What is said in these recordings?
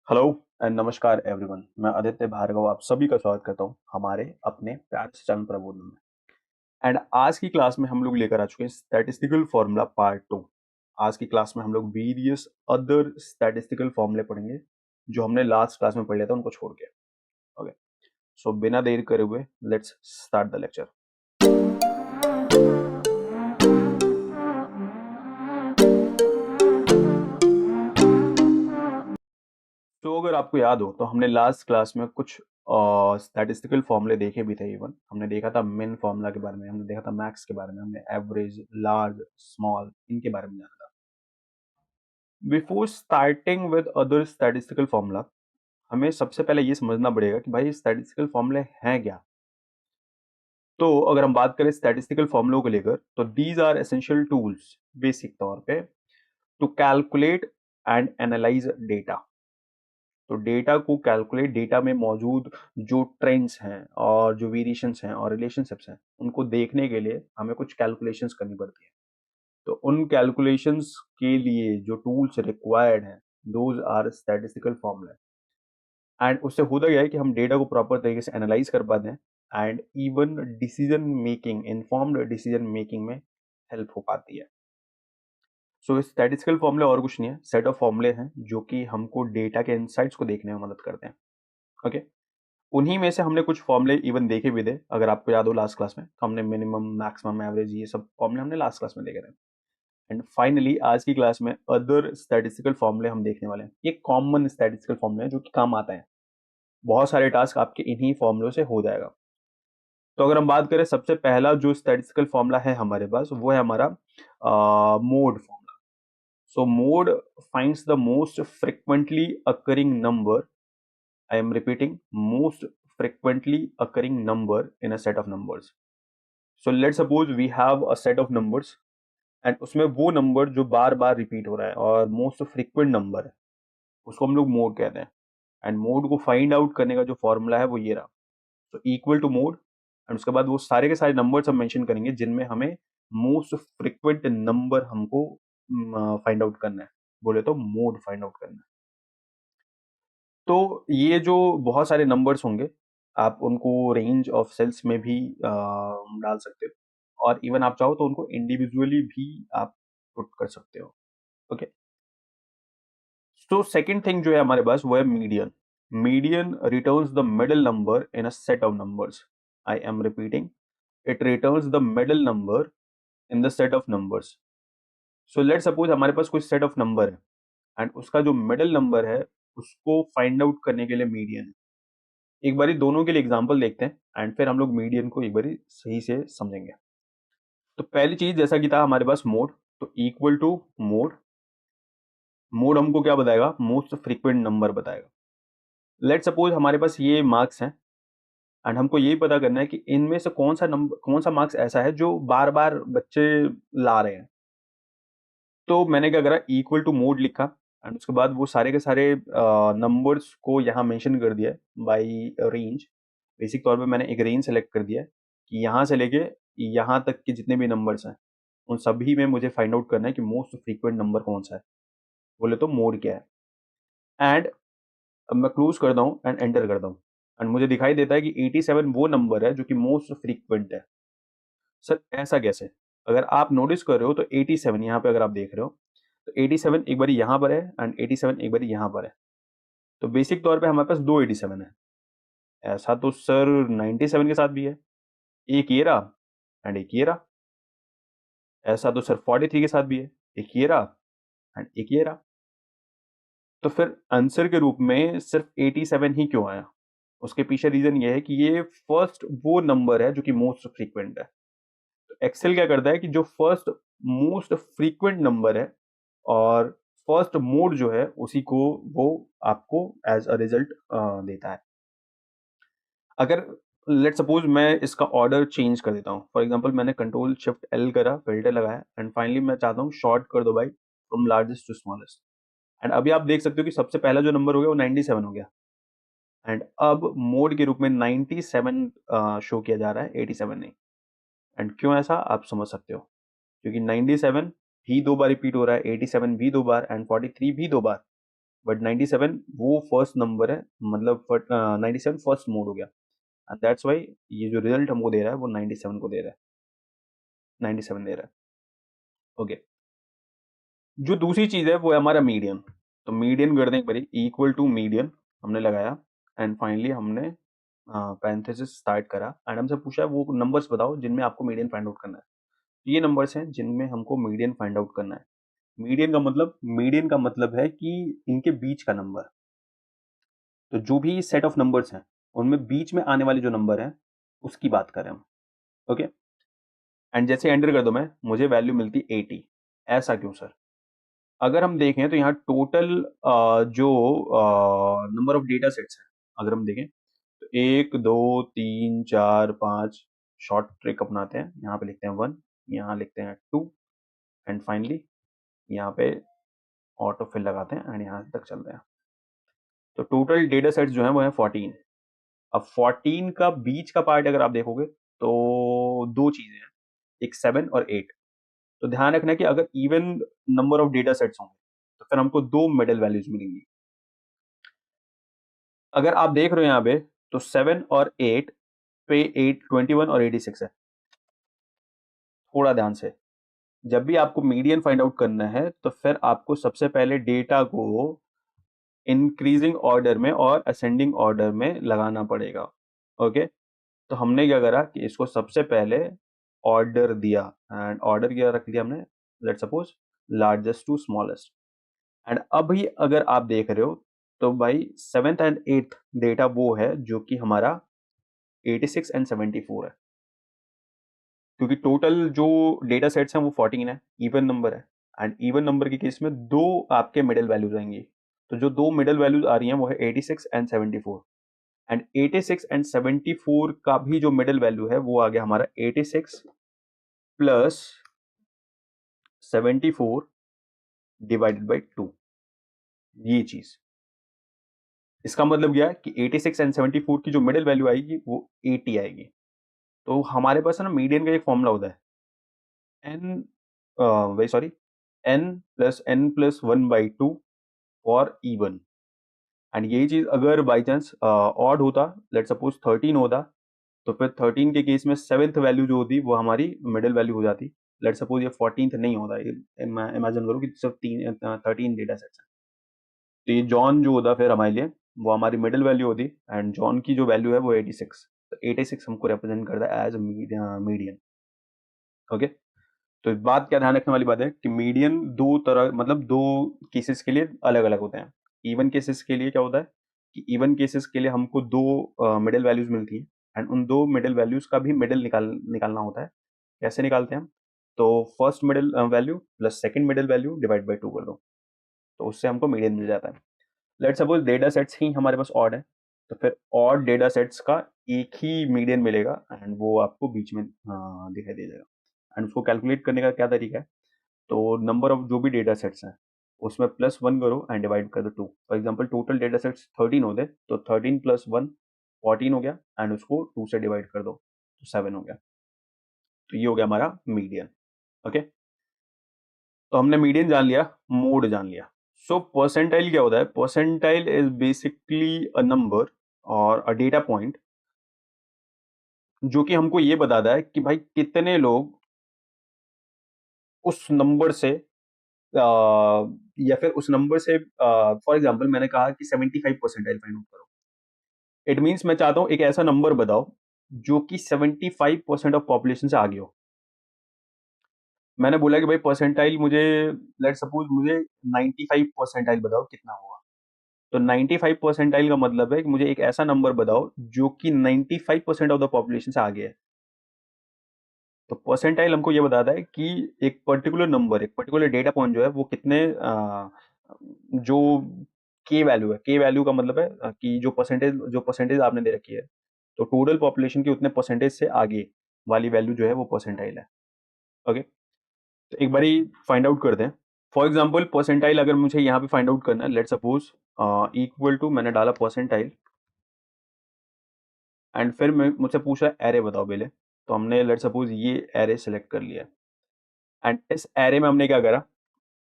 Hello and नमस्कार everyone. मैं आदित्य भार्गव आप सभी का स्वागत करता हूं हमारे अपने प्यारे से चैनल प्रबोधन में। एंड आज की क्लास में हम लोग लेकर आ चुके हैं स्टैटिस्टिकल फॉर्मूला पार्ट 2। आज की क्लास में हम लोग वेरियस अदर स्टैटिस्टिकल फॉर्मूले पढ़ेंगे जो हमने लास्ट क्लास में पढ़ लिया था उनको छोड़ के। ओके, सो बिना देर करे हुए लेट्स स्टार्ट द लेक्चर। तो अगर आपको याद हो तो हमने लास्ट क्लास में कुछ स्टैटिस्टिकल फॉर्मूले देखे भी थे। इवन हमने देखा था मिन फॉर्मूला के बारे में, हमने देखा था मैक्स के बारे में, हमने एवरेज, लार्ज, स्मॉल इनके बारे में जाना था। Before starting with other statistical formula हमें सबसे पहले ये समझना पड़ेगा कि भाई स्टैटिस्टिकल फॉर्मूले हैं क्या। तो अगर हम बात करें स्टैटिस्टिकल फॉर्मूलों को लेकर तो these are essential tools basic तौर पे to calculate and analyse data. तो डेटा को कैलकुलेट, डेटा में मौजूद जो ट्रेंड्स हैं और जो वेरिएशंस हैं और रिलेशनशिप्स हैं उनको देखने के लिए हमें कुछ कैलकुलेशंस करनी पड़ती है। तो उन कैलकुलेशंस के लिए जो टूल्स रिक्वायर्ड हैं those are statistical formula. And उससे होता क्या है कि हम डेटा को प्रॉपर तरीके से एनालाइज कर पाते हैं and even decision making, informed decision making में हेल्प हो पाती है। सो स्टैटिस्टिकल फॉर्मूले और कुछ नहीं है, सेट ऑफ फॉर्मूले हैं जो कि हमको डेटा के इनसाइट्स को देखने में मदद करते हैं। ओके, उन्हीं में से हमने कुछ फॉर्मूले इवन देखे भी थे। अगर आपको याद हो लास्ट क्लास में हमने मिनिमम, मैक्सिमम, एवरेज ये सब फॉर्मूले हमने लास्ट क्लास में देखे थे। एंड फाइनली आज की क्लास में अदर स्टैटिस्टिकल फॉर्मूले हम देखने वाले हैं। ये कॉमन स्टैटिस्टिकल फॉर्मूले हैं जो कि काम आता है। बहुत सारे टास्क आपके इन्हीं फॉर्मूलों से हो जाएगा। तो अगर हम बात करें सबसे पहला जो स्टैटिस्टिकल फॉर्मूला है हमारे पास वो है हमारा mode formula. So mode finds the most frequently occurring number, I am repeating, most frequently occurring number in a set of numbers. So let's suppose we have a set of numbers and उसमें वो number जो बार बार repeat हो रहा है और most frequent number है उसको हम लोग मोड कहते हैं। एंड मोड को फाइंड आउट करने का जो फॉर्मूला है वो ये रहा। तो इक्वल टू मोड एंड उसके बाद वो सारे के सारे नंबर्स हम मेंशन करेंगे जिनमें हमें मोस्ट फ्रीक्वेंट नंबर हमको फाइंड आउट करना है, बोले तो मोड फाइंड आउट करना है। तो ये जो बहुत सारे नंबर्स होंगे आप उनको रेंज ऑफ सेल्स में भी डाल सकते हो और इवन आप चाहो तो उनको इंडिविजुअली भी आप पुट कर सकते हो। ओके, तो सेकंड थिंग जो है हमारे पास वो है median. Median returns the middle number in a set of numbers. I am repeating, it returns the middle number in the set of numbers. So let suppose हमारे पास कोई सेट ऑफ नंबर है and उसका जो middle number है उसको find out करने के लिए मीडियन। एक बारी दोनों के लिए एग्जांपल देखते हैं एंड फिर हम लोग मीडियन को एक बारी सही से समझेंगे। तो पहली चीज जैसा कि था हमारे पास मोड, तो इक्वल टू मोड। मोड हमको क्या बताएगा? मोस्ट फ्रीक्वेंट नंबर बताएगा। लेट सपोज हमारे पास ये मार्क्स हैं एंड हमको यही पता करना है कि इनमें से कौन सा नंबर, कौन सा मार्क्स ऐसा है जो बार बार बच्चे ला रहे हैं। तो मैंने क्या करा, इक्वल टू मोड लिखा एंड उसके बाद वो सारे के सारे नंबर्स को यहाँ मेंशन कर दिया बाय रेंज। बेसिक तौर पे मैंने एक रेंज सेलेक्ट कर दिया है कि यहाँ से लेके यहाँ तक के जितने भी नंबर्स हैं उन सभी में मुझे फाइंड आउट करना है कि मोस्ट फ्रीक्वेंट नंबर कौन सा है, बोले तो मोड क्या है। एंड अब मैं क्लोज करता हूँ एंड एंटर करता हूँ एंड मुझे दिखाई देता है कि 87 वो नंबर है जो कि मोस्ट फ्रीक्वेंट है। सर ऐसा कैसे? अगर आप नोटिस कर रहे हो तो 87 यहाँ पे अगर आप देख रहे हो तो 87 एक बारी यहाँ पर है एंड 87 एक बारी यहाँ पर है। तो बेसिक तौर पे हमारे पास दो 87 है। ऐसा तो सर 97 के साथ भी है, एक ये रहा एंड एक ये रहा। ऐसा तो सर 43 के साथ भी है, एक ये रहा एंड एक ये रहा। तो फिर आंसर के रूप में सिर्फ 87 ही क्यों आया? उसके पीछे रीजन ये है कि ये फर्स्ट वो नंबर है जो कि मोस्ट फ्रीक्वेंट है। तो एक्सेल क्या करता है कि जो फर्स्ट मोस्ट फ्रीक्वेंट नंबर है और फर्स्ट मोड जो है उसी को वो आपको एज अ रिजल्ट देता है। अगर लेट सपोज मैं इसका ऑर्डर चेंज कर देता हूँ, फॉर एग्जांपल मैंने कंट्रोल शिफ्ट एल करा, फिल्टर लगाया एंड फाइनली मैं चाहता हूँ शॉर्ट कर दो भाई from largest to smallest. And अभी आप देख सकते हो कि सबसे पहला जो नंबर हो गया वो 97 हो गया एंड अब मोड के रूप में 97 शो किया जा रहा है, 87 नहीं। एंड क्यों ऐसा आप समझ सकते हो, क्योंकि 97 भी दो बार रिपीट हो रहा है, 87 भी दो बार एंड 43 भी दो बार। बट 97 वो फर्स्ट नंबर है, मतलब 97 फर्स्ट मोड हो गया, एंड दैट्स वाई ये जो रिजल्ट हमको दे रहा है वो 97 को दे रहा है, 97 दे रहा है। ओके, जो दूसरी चीज है वो है हमारा मीडियन। तो मीडियन कर दें एक बारी, इक्वल टू मीडियन हमने लगाया, एंड फाइनली हमने पैरेंथेसिस स्टार्ट करा, एंड हमसे पूछा वो नंबर्स बताओ जिनमें आपको मीडियन फाइंड आउट करना है। ये नंबर्स हैं जिनमें हमको मीडियन फाइंड आउट करना है। मीडियन का मतलब है कि इनके बीच का नंबर। तो जो भी सेट ऑफ नंबर्स हैं उनमें बीच में आने वाले जो नंबर हैं उसकी बात करें हम। ओके, एंड जैसे एंटर कर दो मैं, मुझे वैल्यू मिलती 80। ऐसा क्यों सर? अगर हम देखें तो यहाँ टोटल जो नंबर ऑफ डेटा सेट्स हैं, अगर हम देखें तो 1 2 3 4 5, शॉर्ट ट्रिक अपनाते हैं, यहाँ पे लिखते हैं 1, यहाँ लिखते हैं 2, एंड फाइनली यहाँ पे ऑटो फिल लगाते हैं, एंड यहाँ तक चलते हैं। तो टोटल डेटा सेट्स जो है वो है 14। अब 14 का बीच का पार्ट अगर आप देखोगे तो दो चीजें हैं, एक 7 और 8। तो ध्यान रखना कि अगर even number of data sets होंगे तो फिर हमको दो मिडल वैल्यूज मिलेंगी। अगर आप देख रहे हो यहाँ पे तो 7 और 8 पे 21 और 86 है। थोड़ा ध्यान से, जब भी आपको मीडियन फाइंड आउट करना है तो फिर आपको सबसे पहले डेटा को इंक्रीजिंग ऑर्डर में और असेंडिंग ऑर्डर में लगाना पड़ेगा। ओके, तो हमने क्या करा कि इसको सबसे पहले ऑर्डर दिया, एंड ऑर्डर क्या रख दिया हमने, let's suppose largest to smallest. And अभी अगर आप देख रहे हो तो भाई 7th एंड 8th डेटा वो है जो कि हमारा 86 एंड 74 है, क्योंकि टोटल जो डेटा सेट्स हैं वो 14 है, इवन नंबर है, एंड इवन नंबर के केस में दो आपके मिडिल वैल्यूज आएंगी। तो जो दो मिडिल वैल्यूज आ रही हैं वो है 86 एंड 74, एंड 86 एंड 74 का भी जो मिडिल वैल्यू है वो आ गया हमारा 86 प्लस 74 डिवाइडेड बाई 2। ये चीज, इसका मतलब क्या है कि 86 एंड 74 की जो मिडिल वैल्यू आएगी वो 80 आएगी। तो हमारे पास है ना मीडियन का एक फॉर्मूला होता है, एन वही sorry n+n+1/2 for even. And यही चीज अगर बाई चांस ऑड होता, लेट सपोज 13 होता, तो फिर 13 के केस में सेवेंथ वैल्यू जो होती वो हमारी मिडिल वैल्यू हो जाती। लेट सपोज ये 14th नहीं होता, इमेजिन करो कि सिर्फ 13 डेटा सेट्स हैं, तो ये जॉन जो होता फिर हमारे लिए वो हमारी मिडिल वैल्यू होती, एंड जॉन की जो वैल्यू है वो 86। तो 86 हमको रिप्रेजेंट करता है एज मीडियन। ओके, तो इस बात क्या ध्यान रखने वाली बात है कि मीडियन दो तरह, मतलब दो केसेस के लिए अलग अलग होते हैं। इवन केसेस के लिए क्या होता है कि इवन केसेस के लिए हमको दो मिडिल वैल्यूज मिलती हैं, एंड उन दो मिडिल वैल्यूज का भी मिडिल निकालना होता है। कैसे निकालते हैं हम? तो first middle value plus second middle value divide by 2 कर दो, तो उससे हमको मीडियन मिल जाता है। लेट सपोज डेटा सेट्स ही हमारे पास ऑड है, तो फिर ऑड डेटा सेट्स का एक ही मीडियन मिलेगा, एंड वो आपको बीच में दिखाई दे जाएगा। एंड उसको कैलकुलेट करने का क्या तरीका है, तो नंबर ऑफ जो भी डेटा सेट्स हैं उसमें +1 करो एंड डिवाइड कर दो 2। For example total data sets 13 होते, तो 13 + 1 14 हो गया, एंड उसको 2 से डिवाइड कर दो तो 7 हो गया। तो ये हो गया हमारा मीडियन। ओके, तो हमने मीडियन जान लिया, मोड जान लिया। सो परसेंटाइल क्या होता है? Percentile is basically a number और अ डेटा पॉइंट जो कि हमको ये बताता है कि भाई कितने लोग उस नंबर से या फिर उस नंबर से, फॉर एग्जांपल मैंने कहा कि 75 परसेंटाइल फाइंड आउट करो। इट मीन्स मैं चाहता हूं एक ऐसा नंबर बताओ जो कि 75% ऑफ पॉपुलेशन से आगे हो। मैंने बोला कि भाई परसेंटाइल मुझे, लेट सपोज मुझे 95 परसेंटाइल बताओ कितना होगा। तो 95 परसेंटाइल का मतलब है कि मुझे एक ऐसा नंबर बताओ जो कि 95% ऑफ द पॉपुलेशन से आगे है। तो परसेंटाइल हमको ये बताता है कि एक पर्टिकुलर नंबर, एक पर्टिकुलर डेटा पॉइंट जो है वो कितने जो के वैल्यू है, के वैल्यू का मतलब है कि जो परसेंटेज आपने दे रखी है, तो टोटल पॉपुलेशन के उतने परसेंटेज से आगे वाली वैल्यू जो है वो परसेंटाइल है। ओके, तो एक बारी फाइंड आउट करते हैं। फॉर एग्जाम्पल परसेंटाइल अगर मुझे यहाँ पे फाइंड आउट करना है, लेट सपोज इक्वल टू, मैंने डाला परसेंटाइल, एंड फिर मुझसे पूछा एरे बताओ पहले। तो हमने लेट सपोज ये एरे सेलेक्ट कर लिया, एंड इस एरे में हमने क्या करा,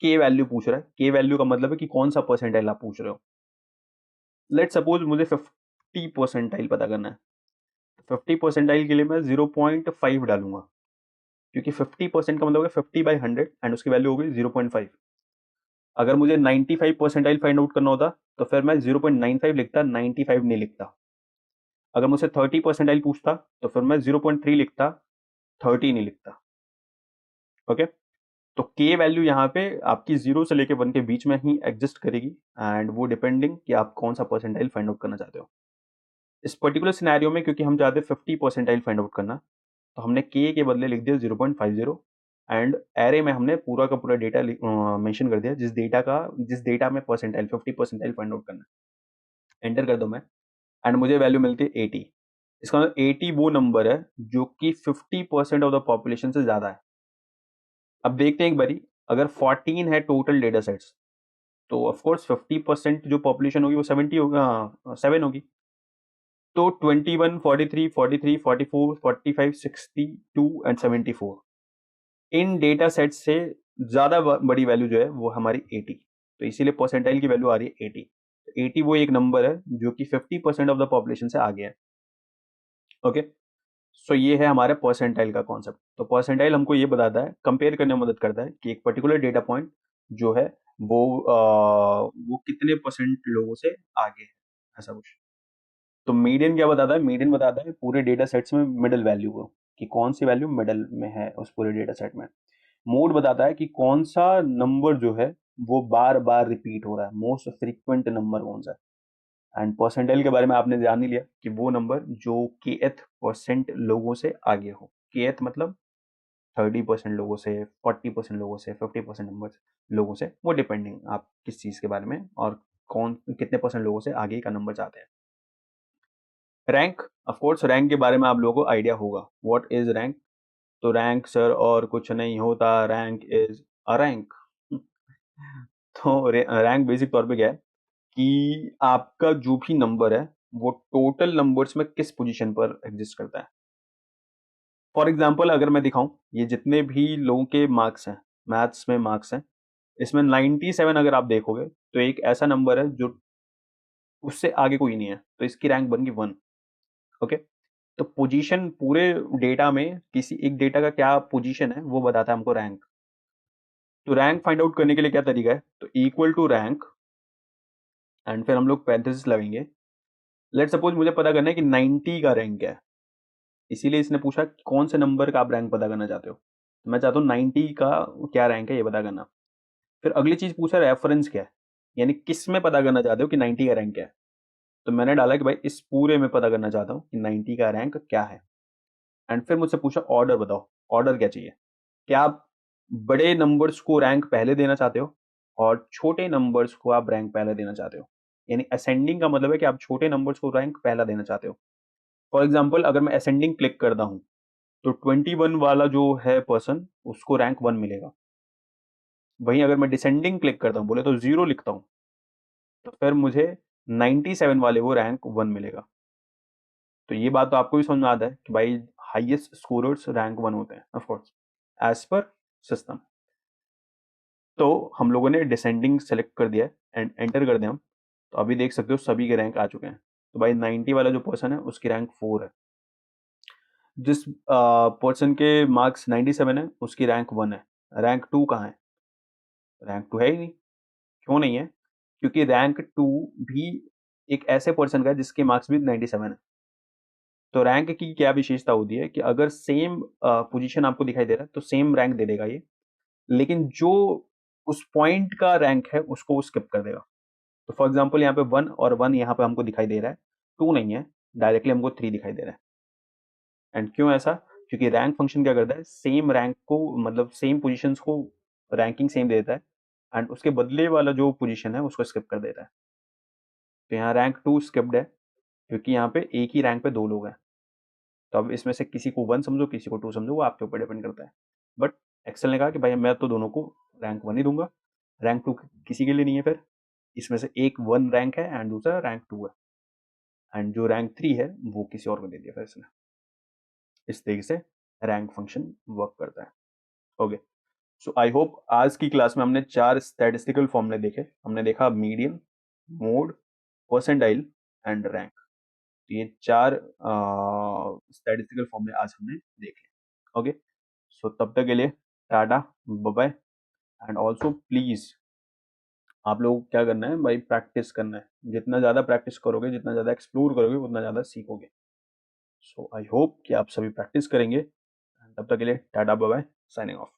के वैल्यू पूछ रहा है। के वैल्यू का मतलब है कि कौन सा परसेंटाइल आप पूछ रहे हो। लेट सपोज मुझे 50 परसेंटाइल पता करना है। 50 परसेंटाइल के लिए मैं 0.5 डालूंगा, क्योंकि 50% का मतलब है 50/100 एंड उसकी वैल्यू होगी 0.5। अगर मुझे 95 परसेंटाइल फाइंड आउट करना होता तो फिर मैं 0.95 लिखता, 95 नहीं लिखता। अगर मुझसे 30 परसेंटाइल पूछता तो फिर मैं 0.3 लिखता, 30 नहीं लिखता। ओके, तो के वैल्यू यहाँ पे आपकी 0 से लेके 1 के बीच में ही एग्जिस्ट करेगी, एंड वो डिपेंडिंग कि आप कौन सा परसेंटाइल फाइंड आउट करना चाहते हो। इस पर्टिकुलर सिनेरियो में क्योंकि हम चाहते 50 परसेंटाइल फाइंड आउट करना, तो हमने के बदले लिख दिया 0.50 एंड एरे में हमने पूरा का पूरा डेटा मेंशन कर दिया जिस डेटा में परसेंटाइल 50 परसेंटाइल फाइंड आउट करना है। एंटर कर दो मैं, एंड मुझे वैल्यू मिलती है 80। इसका मतलब 80 वो नंबर है जो कि 50% ऑफ द पॉपुलेशन से ज्यादा है। अब देखते हैं एक बारी, अगर 14 है टोटल डेटा सेट्स, तो ऑफकोर्स 50% जो पॉपुलेशन होगी वो 70 होगा, 7 होगी। तो 21, 43, 43, 44, 45, 62 एंड 74, इन डेटा सेट से ज्यादा बड़ी वैल्यू जो है वो हमारी 80। तो इसीलिए परसेंटाइल की वैल्यू आ रही है 80। तो 80 वो एक नंबर है जो कि 50% ऑफ द पॉपुलेशन से आगे है। ओके, सो ये है हमारे परसेंटाइल का कॉन्सेप्ट। तो परसेंटाइल हमको ये बताता है, कंपेयर करने में मदद करता है कि एक पर्टिकुलर डेटा पॉइंट जो है वो कितने परसेंट लोगों से आगे है, ऐसा कुछ। तो मीडियन क्या बताता है? मीडियन बताता है पूरे डेटा सेट्स में मिडल वैल्यू को, कि कौन सी वैल्यू मिडल में है उस पूरे डेटा सेट में। मोड बताता है कि कौन सा नंबर जो है वो बार बार रिपीट हो रहा है, मोस्ट फ्रीक्वेंट नंबर कौन सा है। एंड परसेंटाइल के बारे में आपने जान ही लिया कि वो नंबर जो kth परसेंट लोगों से आगे हो। kth मतलब 30% लोगों से, 40% लोगों से, 50% नंबर लोगों से, वो डिपेंडिंग आप किस चीज के बारे में और कौन कितने परसेंट लोगों से आगे का नंबर चाहते हैं। रैंक, ऑफ कोर्स रैंक के बारे में आप लोगों को आइडिया होगा, व्हाट इज रैंक। तो रैंक सर और कुछ नहीं होता, रैंक इज अ रैंक। तो रैंक बेसिक तौर पे क्या है कि आपका जो भी नंबर है वो टोटल नंबर्स में किस पोजीशन पर एग्जिस्ट करता है। फॉर एग्जांपल अगर मैं दिखाऊं, ये जितने भी लोगों के मार्क्स हैं, मैथ्स में मार्क्स हैं, इसमें 97 अगर आप देखोगे तो एक ऐसा नंबर है जो उससे आगे कोई नहीं है, तो इसकी रैंक बन गई 1। ओके, तो पोजीशन पूरे डेटा में किसी एक डेटा का क्या पोजीशन है वो बताता है हमको रैंक। तो रैंक फाइंड आउट करने के लिए क्या तरीका है? तो इक्वल टू रैंक एंड फिर हम लोग पैरेंथेसिस लगाएंगे। लेट सपोज मुझे पता करना है कि 90 का रैंक क्या है, इसीलिए इसने पूछा कि कौन से नंबर का आप रैंक पता करना चाहते हो। तो मैं चाहता हूँ 90 का क्या रैंक है ये पता करना। फिर अगली चीज पूछा रेफरेंस क्या है, यानी किस में पता करना चाहते हो कि 90 का रैंक क्या है। तो मैंने डाला कि भाई इस पूरे में पता करना चाहता हूँ कि 90 का रैंक क्या है। एंड फिर मुझसे पूछा ऑर्डर बताओ, ऑर्डर क्या चाहिए। क्या आप बड़े नंबर्स को रैंक पहले देना चाहते हो और छोटे नंबर्स को आप रैंक पहले देना चाहते हो। यानी असेंडिंग का मतलब है कि आप छोटे नंबर्स को रैंक पहला देना चाहते हो। फॉर एग्जाम्पल अगर मैं असेंडिंग क्लिक करता हूँ तो 21 वाला जो है पर्सन उसको रैंक 1 मिलेगा। वहीं अगर मैं डिसेंडिंग क्लिक करता हूँ, बोले तो 0 लिखता हूँ, तो फिर मुझे 97 वाले वो रैंक 1 मिलेगा। तो ये बात तो आपको भी समझ में आता है कि भाई हाईएस्ट स्कोरर्स रैंक 1 होते हैं ऑफ कोर्स एज पर सिस्टम। तो हम लोगों ने डिसेंडिंग सेलेक्ट कर दिया है एंड एंटर कर दिया हम। तो अभी देख सकते हो सभी के रैंक आ चुके हैं। तो भाई 90 वाला जो पर्सन है उसकी रैंक 4 है। जिस पर्सन के मार्क्स 97 है उसकी रैंक 1 है। रैंक 2 कहाँ है? रैंक 2 है ही नहीं। क्यों नहीं है? क्योंकि रैंक 2 भी एक ऐसे पर्सन का है जिसके मार्क्स भी 97 है। तो रैंक की क्या विशेषता होती है कि अगर सेम पोजीशन आपको दिखाई दे रहा है तो सेम रैंक दे देगा ये, लेकिन जो उस पॉइंट का रैंक है उसको वो स्किप कर देगा। तो फॉर एग्जाम्पल यहाँ पे 1 और 1 यहाँ पे हमको दिखाई दे रहा है, 2 नहीं है, डायरेक्टली हमको 3 दिखाई दे रहा है। एंड क्यों ऐसा? क्योंकि रैंक फंक्शन क्या करता है, सेम रैंक को मतलब सेम पोजीशंस को रैंकिंग सेम देता है एंड उसके बदले वाला जो पोजीशन है उसको स्किप कर देता है। तो यहाँ रैंक 2 स्किप्ड है क्योंकि यहाँ पे एक ही रैंक पे 2 लोग हैं। तो अब इसमें से किसी को 1 समझो किसी को 2 समझो, वो आपके ऊपर डिपेंड करता है। बट एक्सेल ने कहा कि भाई मैं तो दोनों को रैंक 1 ही दूंगा, रैंक 2 किसी के लिए नहीं है। फिर इसमें से एक 1 रैंक है एंड दूसरा रैंक 2 है, एंड जो रैंक 3 है वो किसी और को दे दिया फिर इसने। इस तरीके से रैंक फंक्शन वर्क करता है। ओके, सो आई होप आज की क्लास में हमने 4 स्टैटिस्टिकल फॉर्मूले देखे। हमने देखा median, mode, percentile and rank. ये 4 स्टैटिस्टिकल फॉर्मूले आज हमने देखे। ओके, सो तब तक के लिए tata, bye bye. And also please आप लोगों को क्या करना है भाई, प्रैक्टिस करना है। जितना ज़्यादा प्रैक्टिस करोगे, जितना ज़्यादा एक्सप्लोर करोगे, उतना ज़्यादा सीखोगे। सो आई होप कि आप सभी प्रैक्टिस करेंगे। तब तक के लिए tata, bye bye, signing of.